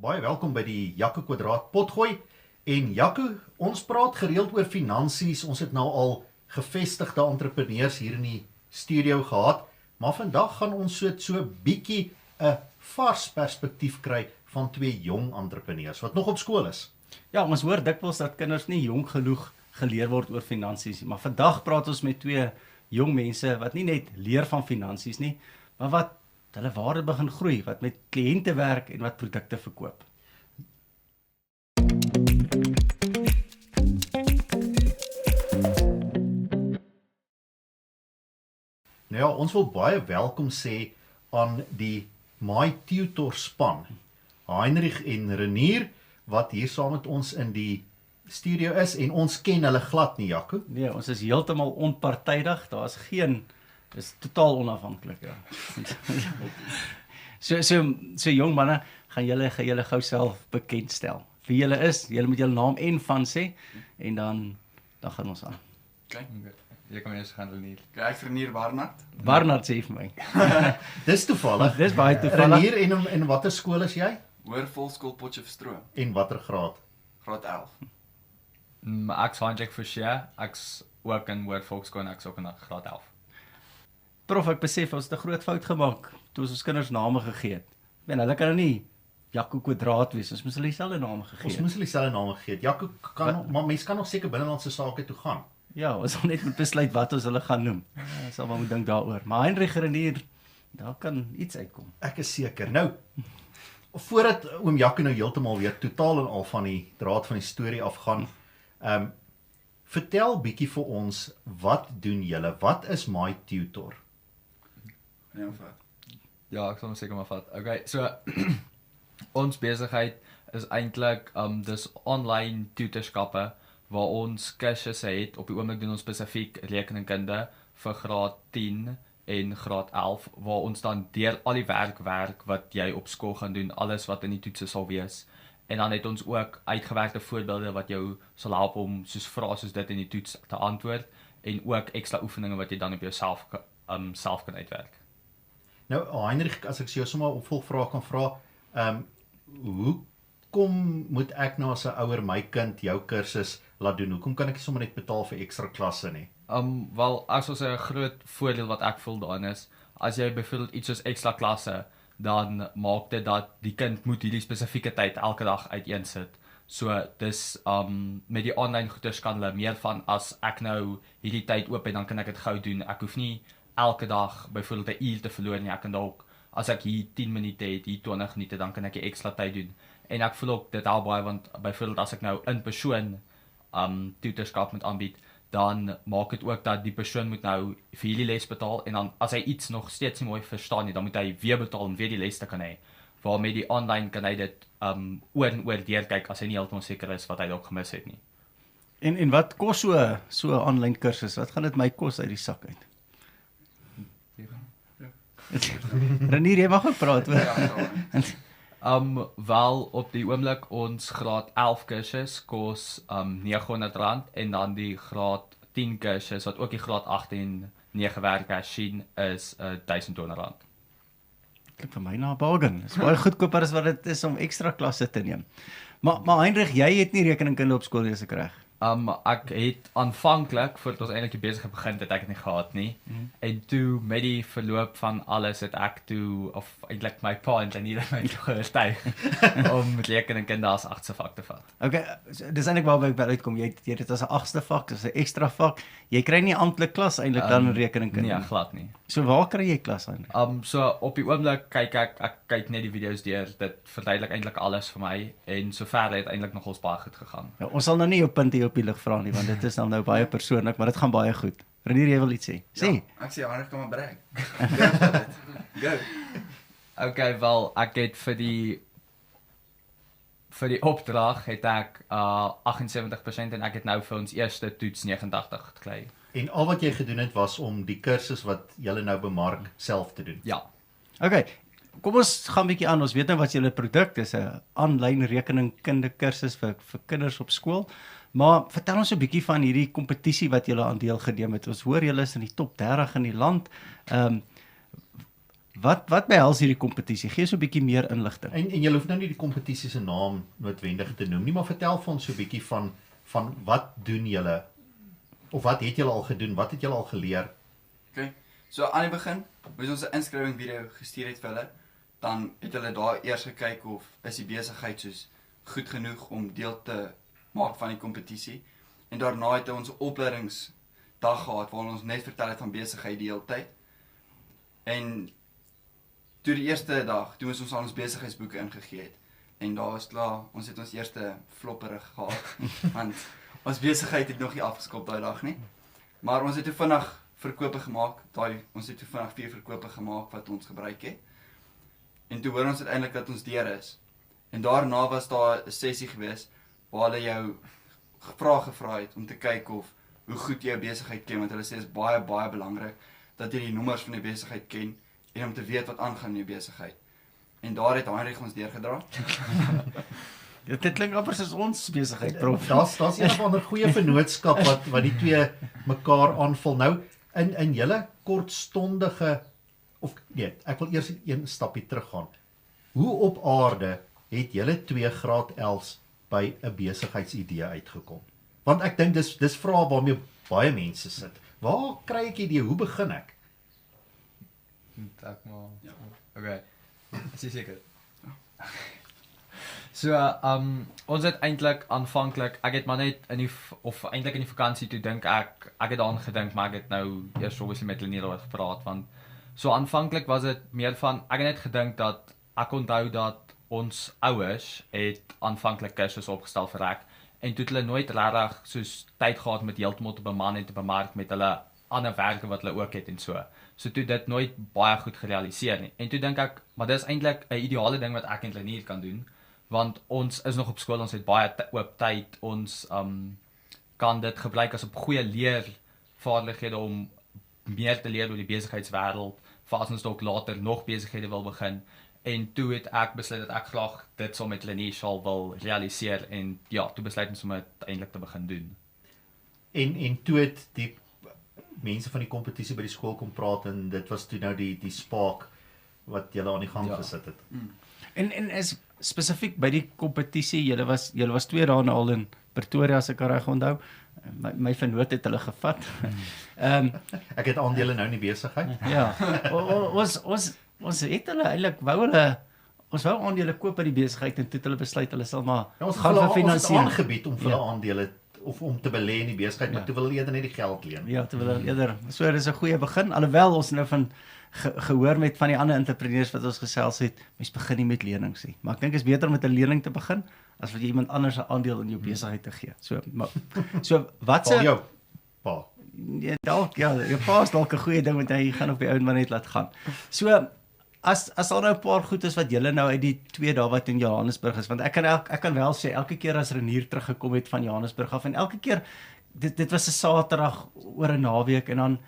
Baie welkom by die Jaco Kwadraat Potgooi. En Jaco, ons praat gereeld oor finansies. Ons het nou al gevestigde entrepreneurs hier in die studio gehad, maar vandag gaan ons so bietjie 'n vars perspektief kry van twee jong entrepreneurs wat nog op skool is. Ja, ons hoor dikwels dat kinders nie jong genoeg geleer word oor finansies nie, maar vandag praat ons met twee jong mense wat nie net leer van finansies nie, maar wat hulle waarde begin groei, wat met kliënte werk en wat produkte verkoop. Nou ja, ons wil baie welkom sê aan die My Tutor span, Heinrich en Renier, wat hier saam met ons in die studio is, en ons ken hulle glad nie, Jaco. Nee, ons is heeltemal onpartydig, daar is geen, is totaal onafhanklik, ja. So jong manne, gaan julle gou self bekendstel. Wie julle is, julle moet julle naam en van sê, en dan gaan ons aan. Kijk, jy kan eers gaan Renier. Ek is Renier Barnard. Barnard sê vir my. Dis toevallig. Dis baie toevallig. Renier, en watter skool is jy? Hoër Volksskool Potchefstroom, En watter graad? graad 11. Ek's Hendrik Forshare, ek's ook in Hoër Volksskool en ek's ook in graad 11. Prof, ek besef ons het 'n groot fout gemaak toe ons kinders name gegee het. Hulle kan nou nie Jaco Kwadraat wees, ons moes hulle dieselfde name gegee Ons het. moes hulle dieselfde name gegee het. Jaco, maar mense kan nog seker binnelandse sake toe gaan. Ja, ons sal net moet besluit wat ons hulle gaan noem. Ons sal maar moet dink daaroor. Maar Heinrich Renier, daar kan iets uitkom. Ek is seker. Nou, voordat oom Jaco nou heeltemal weer totaal en al van die draad van die storie afgaan, vertel bietjie vir ons, wat doen julle? Wat is My Tutor? Ja, ek sal hom seker maar vat. Okay, so ons besigheid is eintlik dis online tutorskappe waar ons kursusse het. Op die oomblik doen ons spesifiek rekeningkunde vir graad 10 en graad 11 waar ons dan deur al die werk wat jy op skool gaan doen, alles wat in die toetse sal wees. En dan het ons ook uitgewerkte voorbeelde wat jou sal help om soos vrae soos dit in die toets te antwoord en ook ekstra oefeninge wat jy dan op jouself self kan uitwerk. Nou, Heinrich, as ek jou sommer 'n opvolgvraag kan vra, hoekom moet ek nou as 'n ouer my kind jou kursus laat doen? Hoekom kan ek sommer net betaal vir ekstra klasse nie? Wel, as ons 'n groot voordeel wat ek voel daarin is, as jy byvoorbeeld iets soos ekstra klasse, dan maak dit dat die kind moet hierdie spesifieke tyd elke dag uiteensit. So dis met die online goeders kan hulle meer van as ek nou hierdie tyd oop en dan kan ek dit gou doen. Ek hoef nie elke dag byvoorbeeld 'n uur te verloor nie. Ek kan dalk as ek hier 10 minute het, hier 20 minute, dan kan ek die ekstra tyd doen. En ek voel ook dit help baie want byvoorbeeld as ek nou in persoon tutorskap moet aanbied, dan maak dit ook dat die persoon moet nou vir hierdie les betaal en dan as hy iets nog steeds nie mooi verstaan nie, dan moet hy weer betaal om weer die les te kan hê. Waarmee die online kan hy dit oor en oor deurkyk as hy nie heeltemal seker is wat hy dalk gemis het nie. En wat kos so 'n aanlyn kursus? Wat gaan dit my kos uit die sak uit? Renier, jy mag ook praat hoor. Wel op die oomblik ons graad 11 kursus kos R900 en dan die graad 10 kursus wat ook die graad 8 en 9 werk sien is R1200. Klink vir my na 'n bargain. Dit is baie goedkoper as wat dit is om ekstra klasse te neem. Maar Heinrich, jy het nie rekeningkunde op skool, is ek reg? Ek het aanvanklik, voordat ons eintlik die besigheid begin het ek het nie gehad nie. En toe met die verloop van alles het ek toe, of eintlik my pa en nie my oortuig om rekeningkunde as 8ste vak te vat. Okay, so dis eintlik waarby ek uitkom. Jy het dit as 'n 8ste vak, dis 'n ekstra vak. Jy kry nie amptelik klas eintlik dan in rekeningkunde. Nee, glad nie. So waar kry jy klas aan? So op die oomblik kyk ek kyk net die video's deur. Dit verduidelik eintlik alles vir my en sover het eintlik nogals baie goed gegaan. Ja, ons sal nou nie jou punte hier op die lig vra nie, want dit is dan nou baie persoonlik, maar dit gaan baie goed. Renier, jy wil iets sê? Sê. Ja, ek sê Heinrich kan maar brek. Go. Okay, wel, ek het vir die opdrag het ek 78% en ek het nou vir ons eerste toets 89 gekry. En al wat jy gedoen het was om die kursus wat julle nou bemark self te doen. Ja. Okay, kom ons gaan 'n bietjie aan. Ons weet nou wat julle produk is, 'n aanlyn rekeningkunde kursus vir kinders op skool. Maar vertel ons 'n bietjie van hierdie kompetisie wat julle aan deel geneem het. Ons hoor julle is in die top 30 in die land. Wat behels hierdie kompetisie? Gee so 'n bietjie meer inligting. En jy hoef nou nie die kompetisie se naam noodwendig te noem nie, maar vertel vir ons so 'n bietjie van wat doen julle of wat het julle al gedoen? Wat het julle al geleer? Okay. So aan die begin, as ons 'n inskrywing video gestuur het vir hulle, dan het hulle daar eers gekyk of is die besigheid soos goed genoeg om deel te maak van die kompetisie. En daarna het ons 'n opleidingsdag gehad waar ons net vertel het van besigheid die hele tyd. En toe die eerste dag, toe ons al ons besigheidsboeke ingegee het. En daar was klaar, ons het ons eerste flopperig gehad, want ons besigheid het nog nie afgeskop daai dag nie. Maar ons het toe vinnig verkope gemaak, ons het toe vinnig 4 verkope gemaak wat ons gebruik het. En toe hoor ons uiteindelik dat ons deur is. En daarna was daar 'n sessie gewees waar hulle jou vrae gevra het om te kyk of hoe goed jy jou besigheid ken, want hulle sê dit is baie baie belangrik dat jy die nommers van die besigheid ken en om te weet wat aangaan in jou besigheid. En daar het Heinrich ons deurgedra. Dit klink amper soos ons besigheid, prof. Daar's een of ander goeie vennootskap wat die twee mekaar aanvul. Nou in julle kortstondige of nee, ek wil eers een stapie teruggaan. Hoe op aarde het julle 2 graad 11s by 'n besigheidsidee uitgekom? Want ek dink dis vrae waarmee baie mense sit. Waar kry ek idee? Hoe begin ek? Ek maar. Ja. Okay. Is jy seker? So, ons het eintlik aanvanklik, ek het maar net eintlik in die vakansie toe dink ek het daaraan gedink, maar ek het nou eers obviously met Lenier oor gepraat, want so aanvanklik was dit meer van, ek het net gedink dat, ek onthou dat ons ouers het aanvanklik kursusse opgestel vir ek, en toe het hulle nooit regtig soos tyd gehad met heeltemal te beman en te bemark met hulle ander werke wat hulle ook het en so. So toe dit nooit baie goed gerealiseer nie. En toe dink ek, maar dis eintlik 'n ideale ding wat ek en Lenier kan doen, want ons is nog op skool, ons het baie oop tyd, ons kan dit gebruik as op goeie leervaardighede om meer te leer oor die besigheidswêreld, vir as ons dalk later nog besighede wil begin. En toe het ek besluit dat ek graag dit sal met Lenier sal wil realiseer en ja, toe besluit ons om dit eintlik te begin doen. En toe het die mense van die kompetisie by die skool kom praat en dit was toe nou die spark wat julle aan die gang gesit het. En is spesifiek by die kompetisie, julle was 2 dae al in Pretoria, as ek reg onthou. My vennoot het hulle gevat. Ek het aandele nou in die besigheid. Ja. Ons het hulle eintlik ons wou aandele koop by die besigheid en toe het hulle besluit hulle sal maar Ons gaan vir het finansiering aangebied om vir hulle aandele of om te belê in die besigheid, maar toe wil hulle eerder net die geld leen. Ja, toe wil hulle eerder. So dis 'n goeie begin, alhoewel ons nou van gehoor met van die ander entrepreneurs wat ons gesels het, mens begin nie met lenings nie. Maar ek dink is beter om met 'n lening te begin as wat jy iemand anders 'n aandeel in jou besigheid te gee. So wat se jou pa. Ja, dalk jou pa is dalk 'n goeie ding want hy gaan op die ou en maar net laat gaan. So as al nou 'n paar goed is wat julle nou uit die 2 dae wat in Johannesburg is, want ek kan wel sê elke keer as Renier teruggekom het van Johannesburg af en elke keer dit was 'n Saterdag oor 'n naweek en dan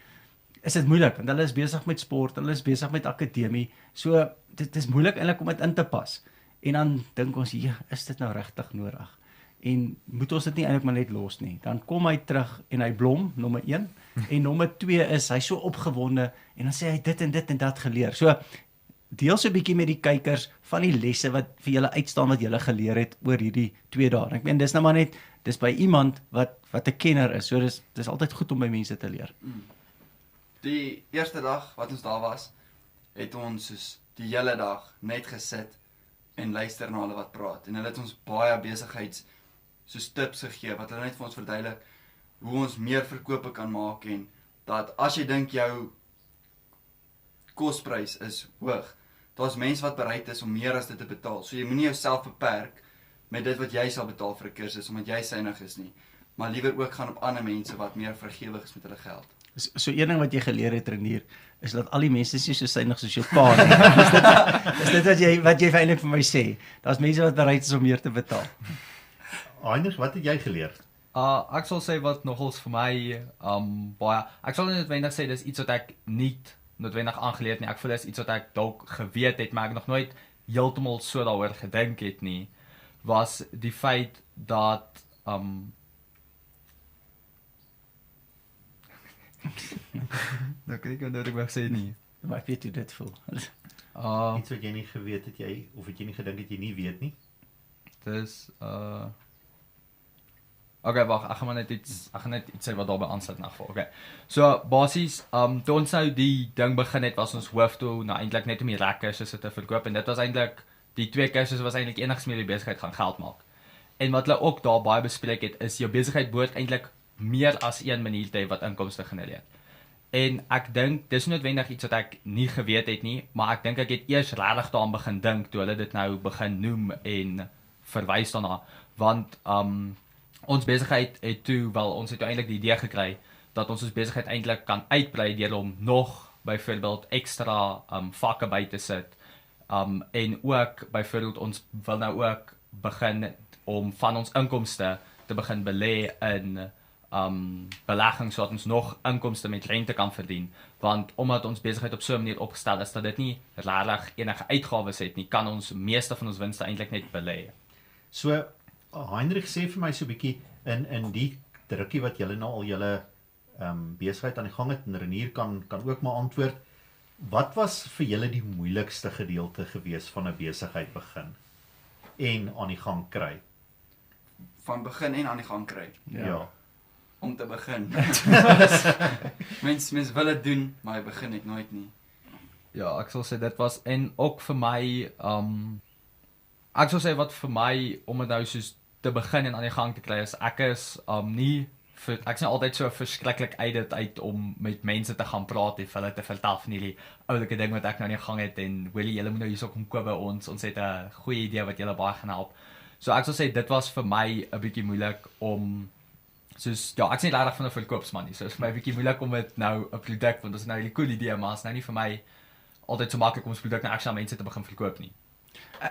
is dit moeilik want hulle is besig met sport, hulle is besig met akademie. So dit is moeilik eintlik om dit in te pas. En dan dink ons, ja, is dit nou regtig nodig? En moet ons dit nie eintlik maar net los nie. Dan kom hy terug en hy blom, nommer 1, en nommer 2 is hy so opgewonde en dan sê hy dit en dit en dat geleer. So deel so 'n bietjie met die kykers van die lesse wat vir julle uitstaan wat julle geleer het oor hierdie 2 dae. Ek meen dis nou maar net dis by iemand wat 'n kenner is. So dis altyd goed om by mense te leer. Die eerste dag wat ons daar was, het ons soos die hele dag net gesit en luister na hulle wat praat. En hulle het ons baie besigheids soos tips gegee wat hulle net vir ons verduidelik hoe ons meer verkope kan maak en dat as jy dink jou kosprys is hoog, daar's mense wat bereid is om meer as dit te betaal. So jy moenie jouself beperk met dit wat jy sal betaal vir 'n kursus omdat jy synig is nie, maar liewer ook gaan op ander mense wat meer vrygewig is met hulle geld. So een ding wat jy geleer het, Renier, is dat al die mense is nie so synig soos jou pa nie. Is dit wat jy eintlik vir my sê? Daar's mense wat bereid is om meer te betaal. Heinrich, wat het jy geleer? Ek sal sê wat nogals vir my baie, ek sal nie noodwendig sê dis iets wat ek nie noodwendig aangeleer het nie. Ek voel dis iets wat ek dalk geweet het, maar ek nog nooit heeltemal so daaroor gedink het nie, was die feit dat nou kan ek nou wat ek wou sê nie. Maar ek weet hoe dit voel. Iets wat jy nie geweet het jy, of wat jy nie gedink het jy nie weet nie. Dis okay, wag, ek gaan net iets sê wat daarbey aansluit in geval. Okay. So basies, toe ons nou die ding begin het, was ons hoofdoel nou eintlik net om die rekkursusse te verkoop en dit was eintlik die 2 kursusse was eintlik enigs meer die besigheid gaan geld maak. En wat hulle ook daar baie bespreek het, is jou besigheid behoort eintlik meer as een manier te hê wat inkomste genereer. En ek dink dis noodwendig iets wat ek nie geweet het nie, maar ek dink ek het eers regtig daaraan begin dink toe hulle dit nou begin noem en verwys daarna, want ons besigheid het toe wel ons het eintlik die idee gekry dat ons besigheid eintlik kan uitbrei deur om nog byvoorbeeld ekstra vakke by te sit. En ook byvoorbeeld ons wil nou ook begin om van ons inkomste te begin belê in belegging sodat ons nog inkomste met rente kan verdien, want omdat ons besigheid op so 'n manier opgestel is dat dit nie regtig enige uitgawes het nie, kan ons meeste van ons winste eintlik net belê. So Heinrich sê vir my so 'n bietjie in die drukkie wat julle nou al julle besigheid aan die gang het, en Renier kan ook maar antwoord. Wat was vir julle die moeilikste gedeelte gewees van 'n besigheid begin en aan die gang kry? Van begin en aan die gang kry. Ja. Om te begin. Mens wil dit doen, maar jy begin net nooit nie. Ja, ek sal sê dit was en ook vir my ek sal sê wat vir my om dit nou soos te begin en aan die gang te kry is ek is ek is nie altyd so verskriklik uit om met mense te gaan praat en vir hulle te vertel van hierdie oulike ding wat ek nou aan die gang het en Willie, julle moet nou hierso kom koop by ons het 'n goeie idee wat julle baie gaan help. So ek sal sê dit was vir my 'n bietjie moeilik om soos ja, ek is nie regtig van 'n verkoopsman nie. So is vir my 'n bietjie moeilik om dit nou 'n produk, want dit is nou 'n cool idee, maar is nou nie vir my altyd so maklik om 'n produk nou actually aan mense te begin verkoop nie.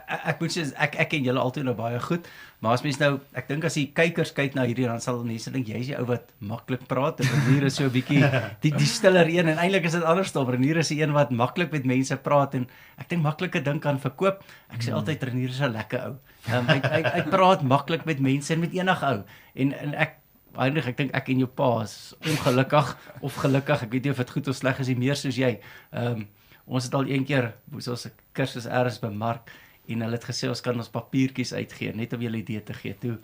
Ek moet sê ek ken julle altyd nou baie goed, maar as mens nou, ek dink as die kykers kyk na hierdie dan sal mense dink jy's die ou wat maklik praat en Renier is so 'n bietjie die stiller een en eintlik is dit andersom. Renier is die een wat maklik met mense praat en ek dink maklike ding kan verkoop. Ek sê altyd Renier is 'n lekker ou. Hy praat maklik met mense en met enige ou. En ek dink ek en jou pa is ongelukkig of gelukkig, ek weet nie of dit goed of sleg is, meer soos jy. Ons het al een keer moes ons 'n kursus eers bemark en hulle het gesê ons kan ons papiertjies uitgee net om julle idee te gee. Toe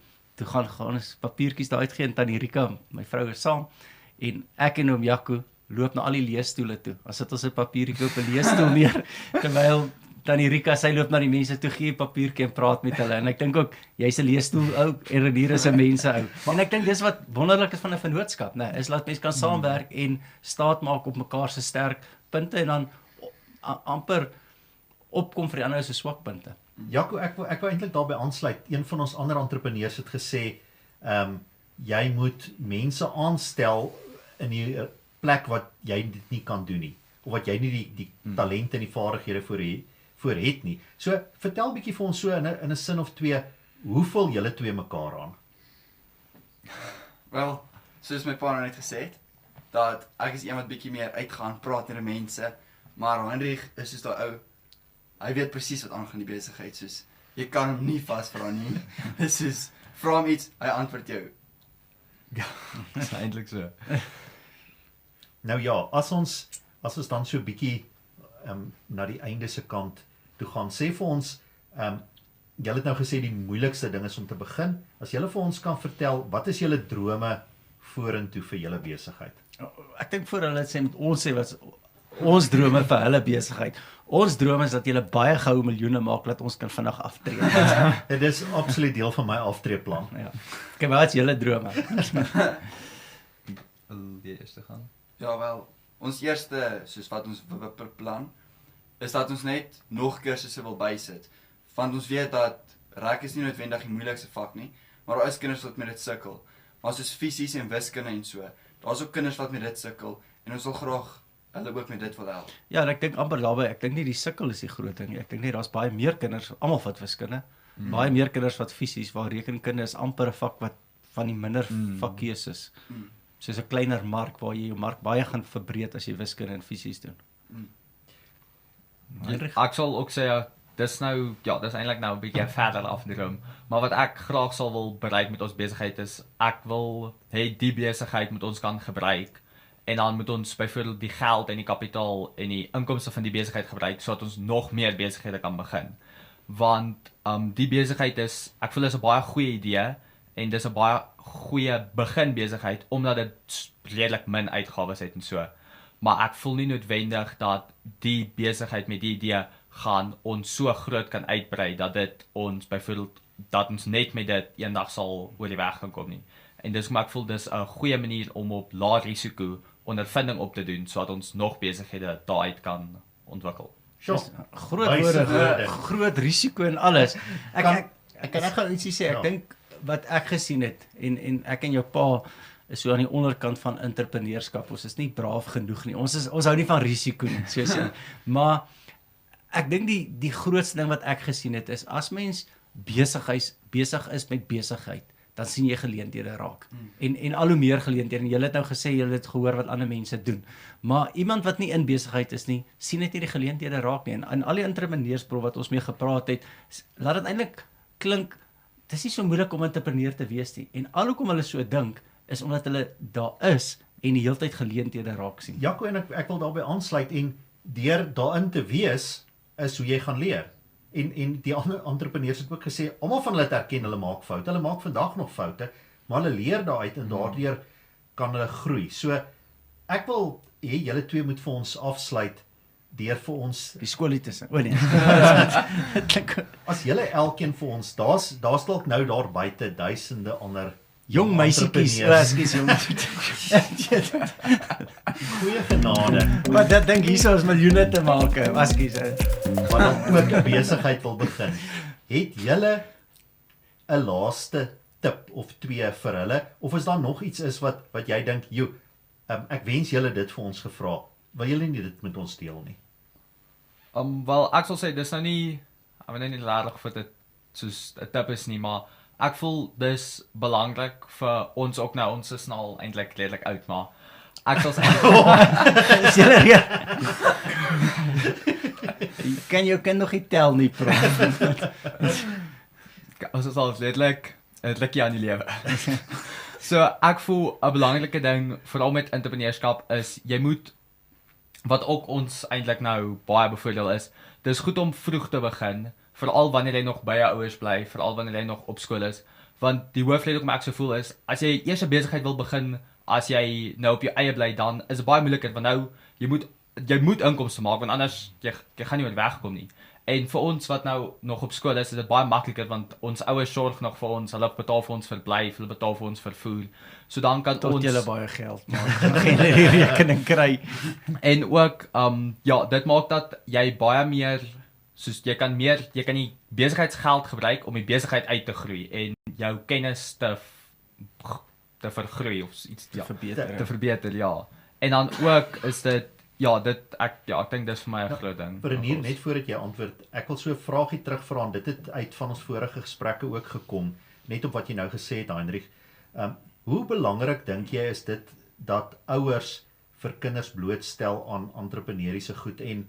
gaan ons papiertjies daar uitgee en Tannie Rika, my vrou is saam en ek en oom Jaco loop na al die leesstoele toe. As sit ons 'n papiertjie op 'n leesstoel neer terwyl Tannie Rika sy loop na die mense toe, gee 'n papiertjie en praat met hulle. En ek dink ook jy's 'n leesstoel ou en Renier is 'n mense ou. En ek dink dis wat wonderlik is van 'n vennootskap, né? Is laat mense kan saamwerk en staat maak op mekaar se sterk punte en dan amper opkom vir die ander se swakpunte. Jaco, ek wil eintlik daarbey aansluit. Een van ons ander entrepreneurs het gesê, jy moet mense aanstel in die plek wat jy dit nie kan doen nie, of wat jy nie die talente en die vaardighede voor het nie. So, vertel bietjie vir ons so in 'n sin of twee, hoe vul julle twee mekaar aan? Wel, soos my pa nou net gesê het, dat ek is een wat bietjie meer uitgaan, praat met mense, maar Heinrich is soos daai ou, hy weet presies wat aangaan die besigheid, soos, jy kan hom nie vasvra nie, dis soos, vra hom iets, hy antwoord jou. Ja, dis eintlik so. Nou ja, as ons dan so 'n bietjie na die einde se kant toe gaan, sê vir ons, julle het nou gesê die moeilikste ding is om te begin, as julle vir ons kan vertel, wat is julle drome vorentoe vir julle besigheid? Ek dink voor hulle sê met ons sê wat ons drome vir hulle besigheid. Ons droom is dat jy baie goue miljoene maak dat ons kan vinnig aftree. Dit is absoluut deel van my aftreeplan. Ja. Kyk, wat is julle drome? Wil jy eers gaan? Ja wel, ons eerste, soos wat ons plan, is dat ons net nog kursusse wil bysit. Want ons weet dat rek is nie noodwendig die moeilikste vak nie, maar daar is kinders wat met dit sukkel. Maar soos fisies en wiskunde en so, daar's ook kinders wat met dit sukkel en ons wil graag hulle ook met dit wil help. Ja, en ek dink amper daarbey, ek dink nie die sukkel is die groot ding nie. Ek dink net daar's baie meer kinders, almal wat wiskunde, baie meer kinders wat fisies, waar rekenkunde is amper 'n vak wat van die minder vakkeuses. Soos 'n kleiner mark waar jy jou mark baie gaan verbreed as jy wiskunde en fisies doen. Ek sal ook sê dis nou, ja, dis eintlik nou 'n bietjie verder afdroom, maar wat ek graag sal wil bereik met ons besigheid is, ek wil hê die besigheid moet ons kan gebruik en dan moet ons byvoorbeeld die geld en die kapitaal en die inkomste van die besigheid gebruik sodat ons nog meer besighede kan begin. Want die besigheid ek voel is 'n baie goeie idee en dis 'n baie goeie begin besigheid omdat dit redelik min uitgawes het en so. Maar ek voel nie noodwendig dat die besigheid met die idee gaan ons so groot kan uitbrei dat dit ons byvoorbeeld dat ons net met dit eendag sal oor die weg kan kom nie. En dis maar ek voel dis 'n goeie manier om op lae risiko ondervinding op te doen sodat ons nog besighede daaruit kan ontwikkel. Groot risiko en alles. Ek kan gou ietsie sê. Ek dink wat ek gesien het en ek en jou pa is so aan die onderkant van entrepreneurskap. Ons is nie braaf genoeg nie. Ons hou nie van risiko nie, soos jy. Maar ek dink die grootste ding wat ek gesien het is as mens besig is met besigheid, dan sien jy geleenthede raak. En al hoe meer geleenthede. En jy het nou gesê jy het gehoor wat ander mense doen. Maar iemand wat nie in besigheid is nie, sien net nie die geleenthede raak nie. En al die entrepreneursprof wat ons mee gepraat het, laat dit eintlik klink, dis nie so moeilik om entrepreneur te wees nie. En al hoekom hulle so dink, is omdat hulle daar is en die hele tyd geleenthede raak sien. Jaco, en ek wil daarbey aansluit en deur daarin te wees is hoe jy gaan leer. En die ander entrepreneurs het ook gesê, almal van hulle het erken hulle maak foute. Hulle maak vandag nog foute, maar hulle leer daaruit en daardeur kan hulle groei. So ek wil hê julle twee moet vir ons afsluit deur vir ons die skoolie tussen. O nee. as julle elkeen vir ons, daar's dalk nou daar buite duisende ander jong meisietjies, ekskuus jong. Goeie genade. Maar dit dink hierso is miljoene te maak. Ekskuus. Wat dan ook 'n besigheid wil begin. Het julle 'n laaste tip of twee vir hulle of is daar nog iets is wat jy dink, ek wens julle dit vir ons gevra. Wil julle nie dit met ons deel nie? Wel, ek sal sê dis nou nie nie regtig vir dit soos 'n tip is nie, maar ek voel dis belangrik vir ons ook nou, ons is nou eintlik redelik oud, maar ek sal sê is julle kan jou kind nog nie tel nie, prof. Ons is al redelik aan die lewe. So ek voel 'n belangrike ding veral met entrepreneurskap is jy moet wat ook ons eintlik nou baie bevoordeel is, dis goed om vroeg te begin, veral wanneer jy nog by jou ouers bly, veral wanneer jy nog op skool is, want die hoofrede hoekom ek so voel is, as jy eers 'n besigheid wil begin, as jy nou op jou eie bly, dan is dit baie moeiliker, want nou, jy moet inkomste maak, want anders, jy gaan nie oor wegkom nie. En vir ons wat nou nog op skool is dit baie makliker, want ons ouers sorg nog vir ons, hulle betaal vir ons verblyf, hulle betaal vir ons vervoer, so dan kan tot ons julle baie geld maak, geen rekening kry. En ook, dit maak dat jy baie meer, soos jy kan die besigheidsgeld gebruik om die besigheid uit te groei, en jou kennis te vergroei, of iets te verbeter, ja. En dan ook is dit, ek dink dis vir my 'n groot ding. Verenier, net voordat jy antwoord, ek wil so 'n vraagie terugvra en dit het uit van ons vorige gesprekke ook gekom, net op wat jy nou gesê het, Heinrich. Hoe belangrik dink jy is dit dat ouers vir kinders blootstel aan entrepreneuriese goed en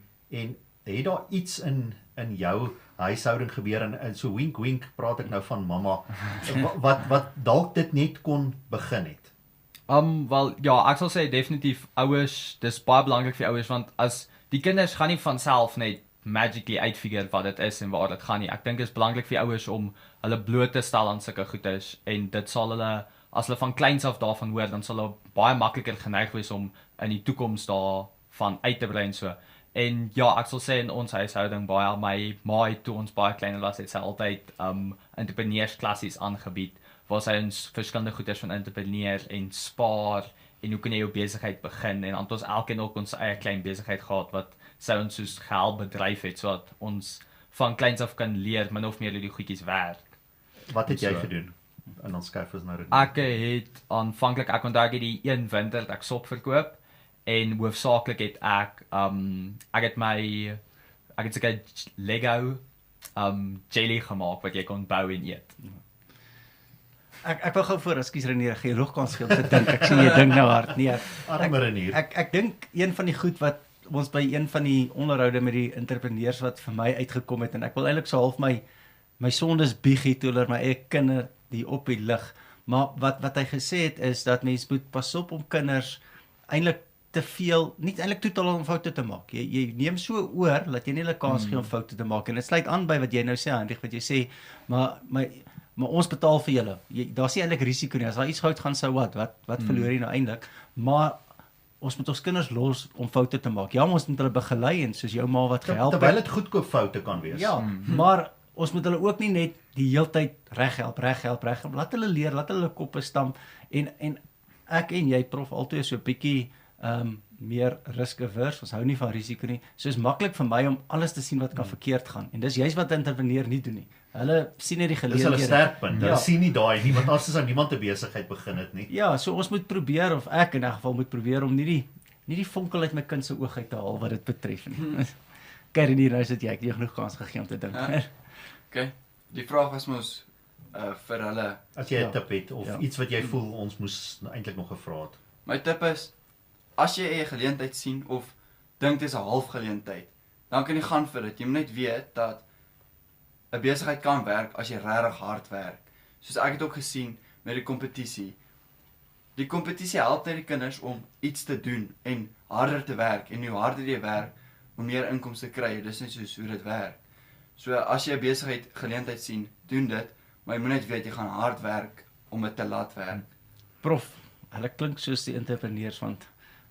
het daar iets in jou huishouding gebeur en so wink wink praat ek nou van mamma wat dalk dit net kon begin het? Wel, ja, ek sal sê definitief ouers, dis baie belangrik vir ouers, want as die kinders gaan nie van self net magically uitfigure wat dit is en waar dit gaan nie. Ek dink dit is belangrik vir ouers om hulle bloot te stel aan sulke goedes en dit sal hulle, as hulle van kleins af daarvan hoor, dan sal hulle baie makliker geneig wees om in die toekoms daarvan uit te brei en so. En ja, ek sal sê in ons huishouding baie, my ma het toe ons baie kleiner was, het sy altyd entrepreneursklassies aangebied, waar sy ons verskillende goeders van entrepreneur en spaar, en hoe kan jy jou besigheid begin, en dan het ons elkeen ook ons eie klein besigheid gehad, wat sy ons soos gehelp bedryf het, so dat ons van kleins af kan leer, min of meer hoe die goedjies werk. Wat het jy gedoen? En dan skuif ons nou dit. Ek het aanvanklik, ek onthou ek het die een winter het ek sop verkoop, en hoofsaaklik het ek het seker Lego jelly gemaak wat jy kon bou en eet. Ek wil gou voor, ekskuus Renier, gee nog kans gee om te dink. Ek sien jy dink nou hard. Nee. Arme Renier. Ek dink een van die goed wat ons by een van die onderhoude met die entrepreneurs wat vir my uitgekom het, en ek wil eintlik so half my sondes biegie toe oor my eie kinder die op die lig. Maar wat hy gesê het is dat mens moet pas op om kinders eintlik te veel, nie eintlik totaal om foute te maak. Jy neem so oor dat jy nie 'n kans gee om foute te maak en dit sluit aan by wat jy nou sê, Hendrik, wat jy sê, maar ons betaal vir julle. Daar's nie eintlik risiko nie. As daar iets fout gaan, sou wat verloor jy nou eintlik? Maar ons moet ons kinders los om foute te maak. Ja, ons moet hulle begelei en soos jou ma wat gehelp Terwyl dit goedkoop foute kan wees. Ja, maar ons moet hulle ook nie net die heeltyd reghelp. Laat hulle leer, laat hulle koppe stamp en ek en jy prof altyd so 'n bietjie meer risk-averse. Ons hou nie van risiko nie. So is maklik vir my om alles te sien wat kan verkeerd gaan. En dis juist wat 'n entrepreneur nie doen nie. Hulle sien net die geleenthede. Dis hulle sterkpunt. Hulle sien nie daai nie, want anders is niemand 'n besigheid begin het nie. Ja, so ons moet probeer, of ek in 'n geval moet probeer om nie die vonkel uit my kind se oog uit te haal wat dit betref nie. Kyk hier, nou sit jy, ek het jou genoeg kans gegee om te dink. Okay. Die vraag was mos vir hulle. As jy 'n tip het of iets wat jy voel ons moes eintlik nog gevra het. My tip is, as jy 'n geleentheid sien of dink dit is 'n halfgeleentheid, dan kan jy gaan vir dit. Jy moet net weet dat 'n besigheid kan werk as jy regtig hard werk. Soos ek het ook gesien met die kompetisie. Die kompetisie help net die kinders om iets te doen en harder te werk. En hoe harder jy werk, hoe meer inkomste kry jy. Dis net soos hoe dit werk. So as jy 'n besigheid geleentheid sien, doen dit, maar jy moet net weet jy gaan hard werk om dit te laat werk. Prof, hulle klink soos die entrepreneurs, want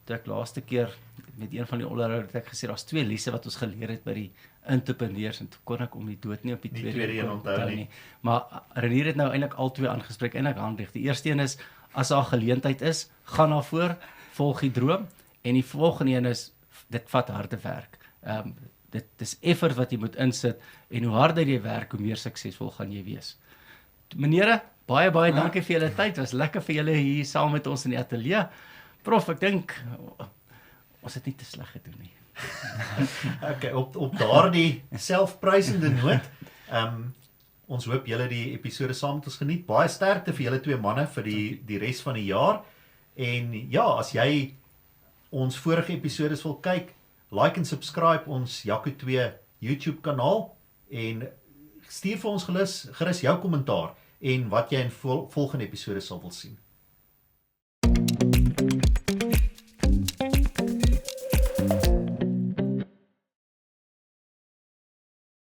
toe ek laaste keer met een van die onderhoude het ek gesê daar's 2 lesse wat ons geleer het by die entrepreneurs en toe kon ek om die dood nie op die tweede een onthou nie. Maar Renier het nou eintlik al 2 aangespreek en ek Hendrik. Die eerste een is as daar geleentheid is, gaan daarvoor, volg die droom en die volgende een is dit vat harde werk. Dit is effort wat jy moet insit en hoe harder jy werk, hoe meer suksesvol gaan jy wees. Menere, baie dankie vir julle tyd. Was lekker vir julle hier saam met ons in die ateljee. Prof, ek dink ons het nie te sleg gedoen nie. Okay, op daardie selfprysende noot, ons hoop julle die episode saam met ons geniet. Baie sterkte vir julle 2 manne vir die res van die jaar. En ja, as jy ons vorige episodes wil kyk, like en subscribe ons Jaco 2 YouTube kanaal en stuur vir ons gerus jou kommentaar en wat jy in volgende episode sal wil sien.